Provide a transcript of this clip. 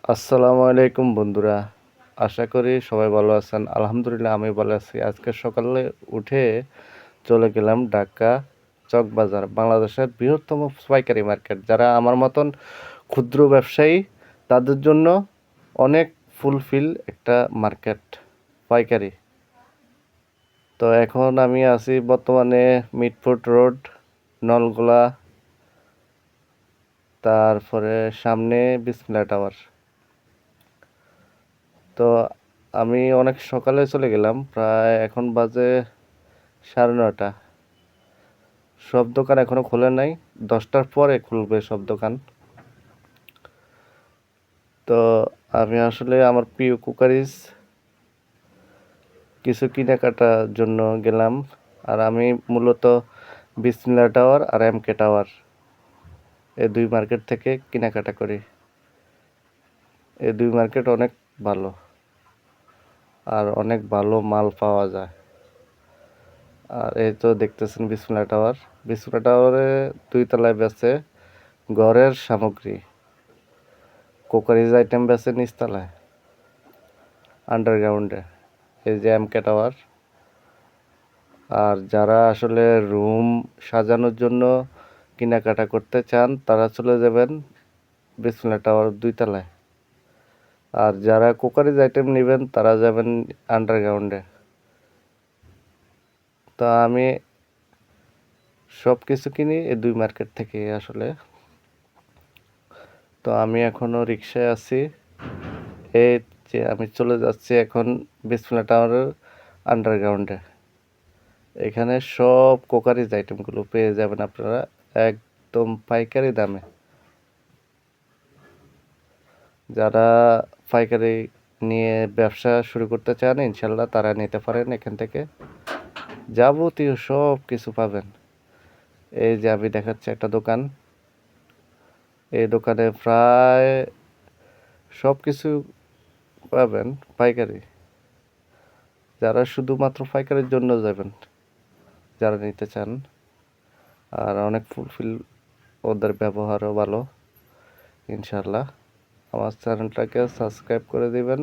আসসালামু আলাইকুম বন্ধুরা। আশা করি সবাই ভালো আছেন। আলহামদুলিল্লাহ আমি ভালো আছি। আজকে সকালে উঠে চলে গেলাম ঢাকা চকবাজার, বাংলাদেশের বৃহত্তম পাইকারি মার্কেট। যারা আমার মতন ক্ষুদ্র ব্যবসায়ী তাদের জন্য অনেক ফুলফিল একটা মার্কেট পাইকারি। তো এখন আমি আছি বর্তমানে মিটফোর্ড রোড, নলগোলা, তারপরে সামনে বিসমিল্লাহ টাওয়ার। তো আমি অনেক সকালে চলে গেলাম, প্রায় এখন বাজে 9:30। সব দোকান এখনো খোলে নাই, 10টার পরে খুলবে সব দোকান। তো আমি আসলে আমার প্রিয় কুকারিজ কিছু কেনাকাটার জন্য গেলাম। আর আমি মূলত বিসমিল্লাহ টাওয়ার আর এমকে টাওয়ার এই দুই মার্কেট থেকে কেনাকাটা করি। এই দুই মার্কেট অনেক ভালো আর অনেক ভালো মাল পাওয়া যায়। আর এই তো দেখতেছেন বিসমিল্লাহ টাওয়ার। বিসমিল্লাহ টাওয়ারে 2 তলায় বেচে ঘরের সামগ্রী, কুকারিজ আইটেম বেচে নিচতলায় আন্ডারগ্রাউন্ডে। এই যে এমকে টাওয়ার। আর যারা আসলে রুম সাজানোর জন্য কেনাকাটা করতে চান তারা চলে যাবেন বিসমিল্লাহ টাওয়ার 2 তলায়। আর যারা কুকারিজ আইটেম নেবেন তারা যাবেন আন্ডারগ্রাউন্ডে। তো আমি সব কিছু কিনি এই দুই মার্কেট থেকে আসলে। তো আমি এখনও রিক্সায় আছি। এই যে আমি চলে যাচ্ছি এখন বিসমিল্লাহ টাওয়ারের আন্ডারগ্রাউন্ডে। এখানে সব কুকারিজ আইটেমগুলো পেয়ে যাবেন আপনারা একদম পাইকারি দামে। যারা পাইকারি নিয়ে ব্যবসা শুরু করতে চান ইনশাল্লাহ তারা নিতে পারেন এখান থেকে। যাবতীয় সব কিছু পাবেন। এই যে আমি দেখাচ্ছি একটা দোকান। এই দোকানে প্রায় সব কিছু পাবেন পাইকারি। যারা শুধুমাত্র পাইকারির জন্য যাবেন, যারা নিতে চান। আর অনেক ফুলফিল, ওদের ব্যবহারও ভালো ইনশাল্লাহ। আমার চ্যানেলটাকে সাবস্ক্রাইব করে দিবেন।